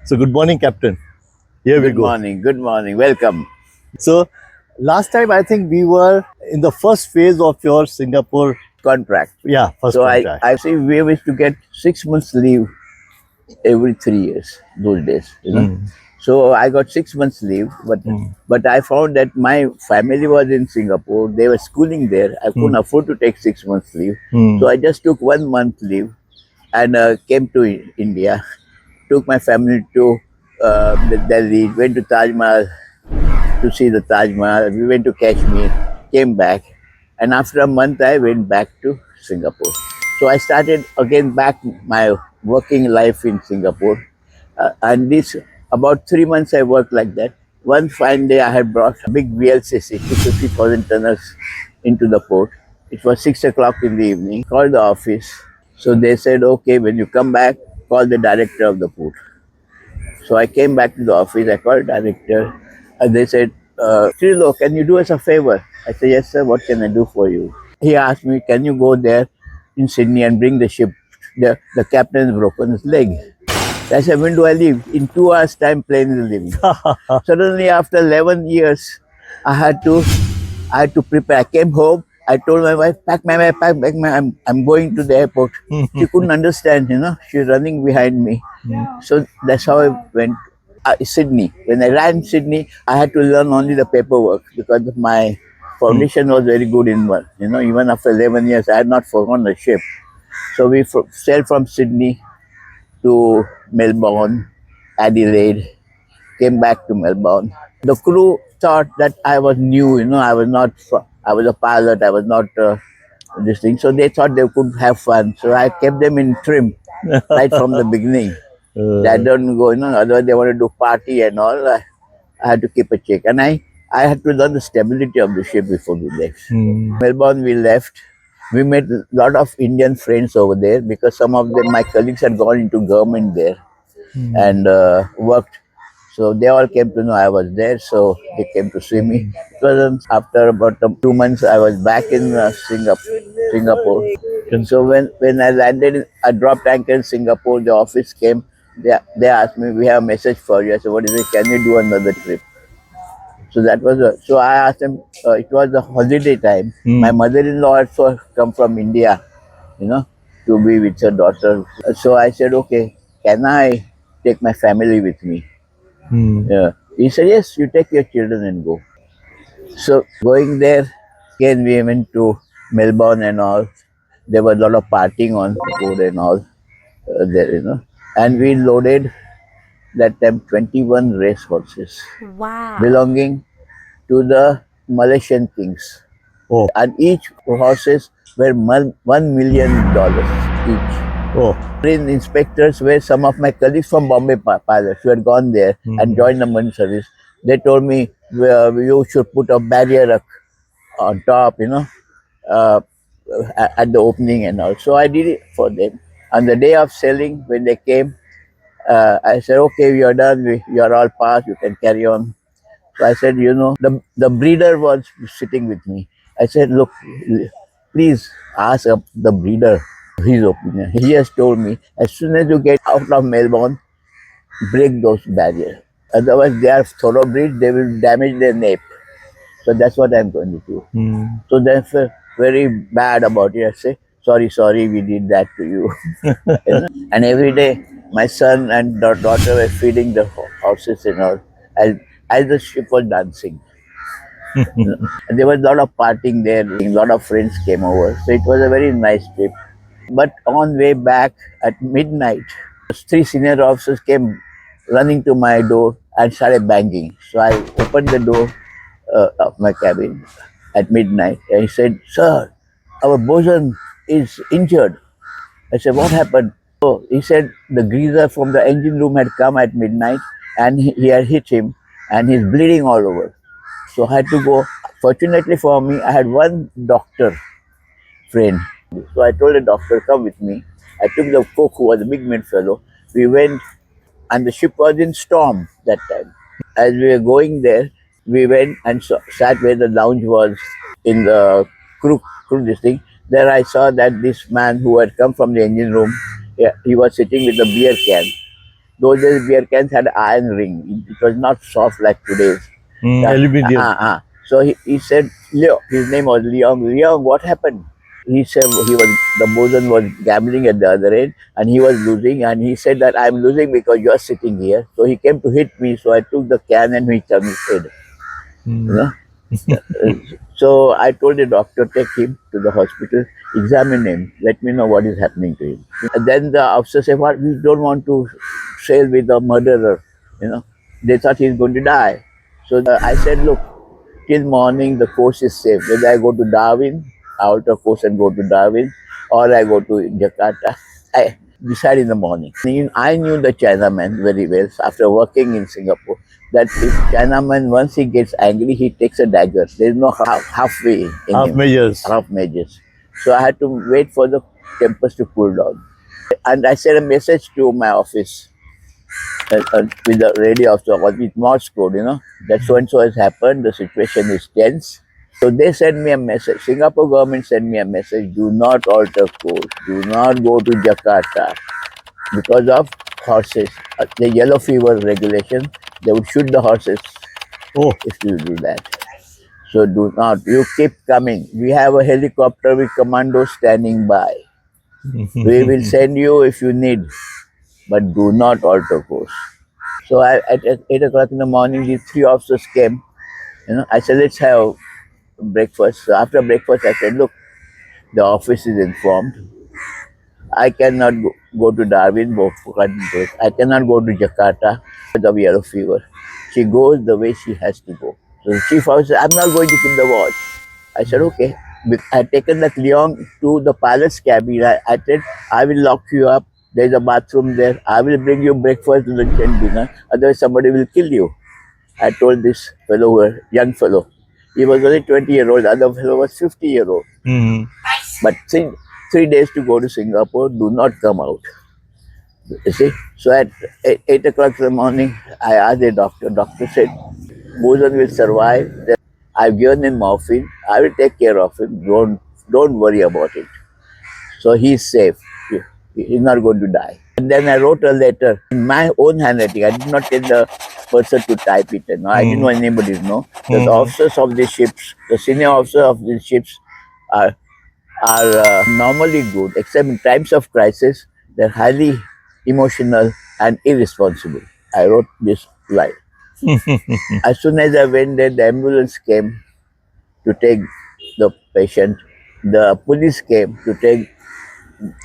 So good morning, Captain. Here we Good go. morning. Good morning. Welcome. So last time I think we were in the first phase of your Singapore, Contract. first So contract. I see we used to get 6 months leave every 3 years those days. So I got 6 months leave, but I found that my family was in Singapore. They were schooling there. I couldn't afford to take 6 months leave, so I just took 1 month leave and came to India. Took my family to Delhi. Went to Taj Mahal to see the Taj Mahal. We went to Kashmir, came back, and after a month I went back to Singapore. So I started again back my working life in Singapore, and this about 3 months I worked like that. One fine day I had brought a big VLCC, 50,000 tonners, into the port. It was 6 o'clock in the evening. Called the office. So they said, okay, when you come back, call the director of the port. So I came back to the office, I called director, and they said, Trilo, can you do us a favor? I said, yes, sir, what can I do for you? He asked me, can you go there in Sydney and bring the ship? The captain has broken his leg. I said, when do I leave? In 2 hours' time, plane is leaving. Suddenly, after 11 years, I had to prepare. I came home. I told my wife, pack my bag, pack my. I'm going to the airport. She couldn't understand. She's running behind me. So that's how I went. Sydney. When I ran Sydney, I had to learn only the paperwork because my foundation was very good in one. Even after 11 years, I had not forgotten the ship. So we sailed from Sydney to Melbourne, Adelaide, came back to Melbourne. The crew thought that I was new. I was not. I was a pilot. I was not this thing. So they thought they could have fun. So I kept them in trim right from the beginning. They don't go. Otherwise they want to do party and all. I had to keep a check, and I had to learn the stability of the ship before we left. Melbourne, we left. We made a lot of Indian friends over there because some of them, my colleagues, had gone into government there and worked. So they all came to know I was there, so they came to see me. It was after about 2 months, I was back in Singapore. And so when I landed, I dropped anchor in Singapore. The office came. They asked me, "We have a message for you." I said, "What is it? Can you do another trip?" So that was so I asked them. It was the holiday time. My mother-in-law also come from India, to be with her daughter. So I said, "Okay, can I take my family with me?" Yeah. He said, yes, you take your children and go. So going there, again we went to Melbourne and all. There was a lot of partying on board and all there. And we loaded that time 21 race horses Wow. belonging to the Malaysian kings. Oh. And each horses were $1 million each. Oh. Marine inspectors were some of my colleagues from Bombay pilots who had gone there and joined the marine service. They told me, well, you should put a barrier on top, at the opening and all. So I did it for them. On the day of sailing, when they came, I said, okay, we are done. You are all passed. You can carry on. So I said, the breeder was sitting with me. I said, look, please ask the breeder his opinion. He has told me, as soon as you get out of Melbourne, break those barriers. Otherwise, they are thoroughbreds, they will damage their nape. So that's what I'm going to do. So that's very bad about it. I say, sorry, we did that to you. And every day, my son and daughter were feeding the horses and all, as the ship was dancing. And there was a lot of partying there. A lot of friends came over. So it was a very nice trip. But on way back at midnight, 3 senior officers came running to my door and started banging. So I opened the door of my cabin at midnight, and he said, "Sir, our bosun is injured." I said, "What happened?" So he said the greaser from the engine room had come at midnight and he had hit him and he's bleeding all over. So I had to go. Fortunately for me, I had one doctor friend. So I told the doctor, come with me. I took the cook, who was a big man fellow. We went, and the ship was in storm that time. As we were going there, we went and sat where the lounge was in the crew this thing. There I saw that this man who had come from the engine room, he was sitting with a beer can. Those days beer cans had iron ring. It was not soft like today's. Aluminium. So he said, Leo, his name was Leon. Leon, what happened? He said the bosun was gambling at the other end and he was losing, and he said that I'm losing because you're sitting here. So he came to hit me, so I took the can and hit on his head. You know? So I told the doctor, take him to the hospital, examine him, let me know what is happening to him. And then the officer said, "What? We don't want to sail with a murderer." They thought he's going to die. So I said, look, till morning the course is safe. Whether I go to Darwin, I alter course and go to Darwin, or I go to Jakarta, I decide in the morning. I knew the Chinaman very well after working in Singapore, that if Chinaman, once he gets angry, he takes a dagger. There's no halfway in Half him. measures. Half measures. So I had to wait for the tempers to cool down. And I sent a message to my office with the radio officer, with Morse code, that so and so has happened, the situation is tense. So they sent me a message. Singapore government sent me a message: do not alter course, do not go to Jakarta because of horses. The yellow fever regulation, they would shoot the horses if you do that. So do not. You keep coming. We have a helicopter with commandos standing by. We will send you if you need, but do not alter course. So at 8 o'clock in the morning, these three officers came. I said, let's have breakfast. So after breakfast, I said, look, the office is informed. I cannot go to Darwin. I cannot go to Jakarta because of yellow fever. She goes the way she has to go. So the chief officer said, I'm not going to keep the watch. I said, okay. I had taken that Leon to the pilot's cabin. I said, I will lock you up. There's a bathroom there. I will bring you breakfast, lunch, and dinner. Otherwise, somebody will kill you. I told this fellow, young fellow. He was only 20-year-old. The other fellow was 50-year-old. But 3 days to go to Singapore, do not come out. You see? So at 8 o'clock in the morning, I asked the doctor. Doctor said, bosun will survive. I've given him morphine. I will take care of him. Don't worry about it. So he's safe. He's not going to die. And then I wrote a letter in my own handwriting. I did not tell the person to type it. I didn't want anybody to know. The officers of the ships, the senior officers of the ships are normally good, except in times of crisis, they're highly emotional and irresponsible. I wrote this line. As soon as I went there, the ambulance came to take the patient. The police came to take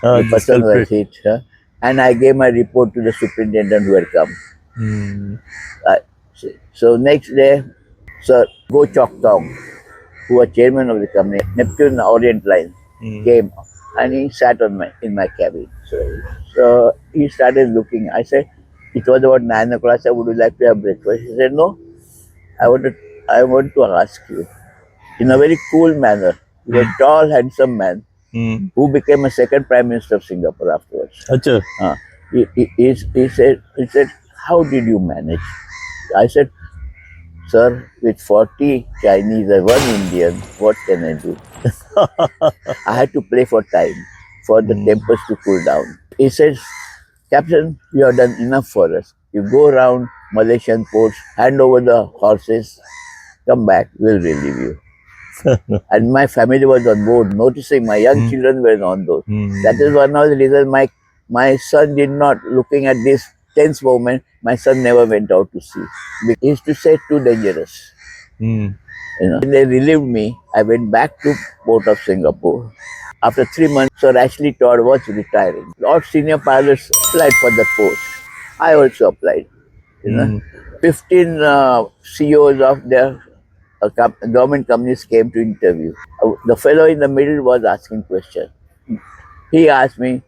the person who was hit. And I gave my report to the superintendent who had come. So next day, Sir Go Chok Tong, who was chairman of the company, Neptune Orient Line, came and he sat in my cabin. So he started looking. I said, it was about 9 o'clock. I said, would you like to have breakfast? He said, no, I want to ask you in a very cool manner. He was a tall, handsome man who became a second prime minister of Singapore afterwards. He said, how did you manage? I said, sir, with 40 Chinese and 1 Indian, what can I do? I had to play for time, for the tempers to cool down. He says, Captain, you have done enough for us. You go around Malaysian ports, hand over the horses, come back, we'll relieve you. And my family was on board, noticing my young children were on board. That is one of the reasons my son did not, looking at this tense moment, my son never went out to sea. He used to say, too dangerous. When they relieved me, I went back to Port of Singapore. After 3 months, Sir Ashley Todd was retiring. All senior pilots applied for the post. I also applied. 15 CEOs of their government companies came to interview. The fellow in the middle was asking questions. He asked me,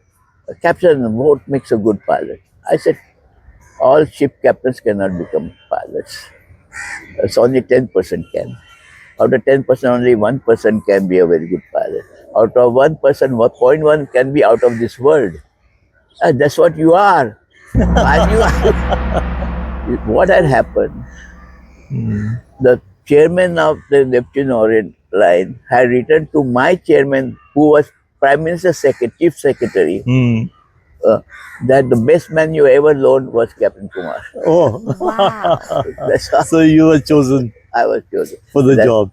Captain, what makes a good pilot? I said, all ship captains cannot become pilots. It's only 10% can. Out of 10%, only 1% can be a very good pilot. Out of 1%, 0.1 can be out of this world. That's what you are. What had happened? The chairman of the Neptune Orient Line had written to my chairman, who was Prime Minister's Chief Secretary, that the best man you ever loaned was Captain Kumar. Oh, Wow. That's how so you were chosen I was chosen. for the That- job.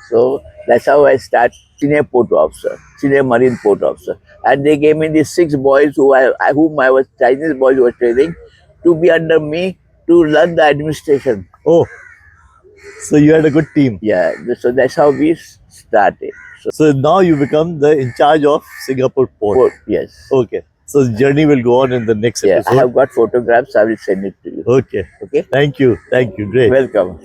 So that's how I start senior port officer, senior marine port officer. And they gave me these 6 boys whom I was Chinese boys who were training to be under me to learn the administration. Oh, so you had a good team. Yeah, so that's how we started. So So now you become the in charge of Singapore port. port, yes. Okay. So the journey will go on in the next Yeah, I episode. have got photographs. I will send it to you. Okay. Okay. Thank you. Thank you. Great. Welcome.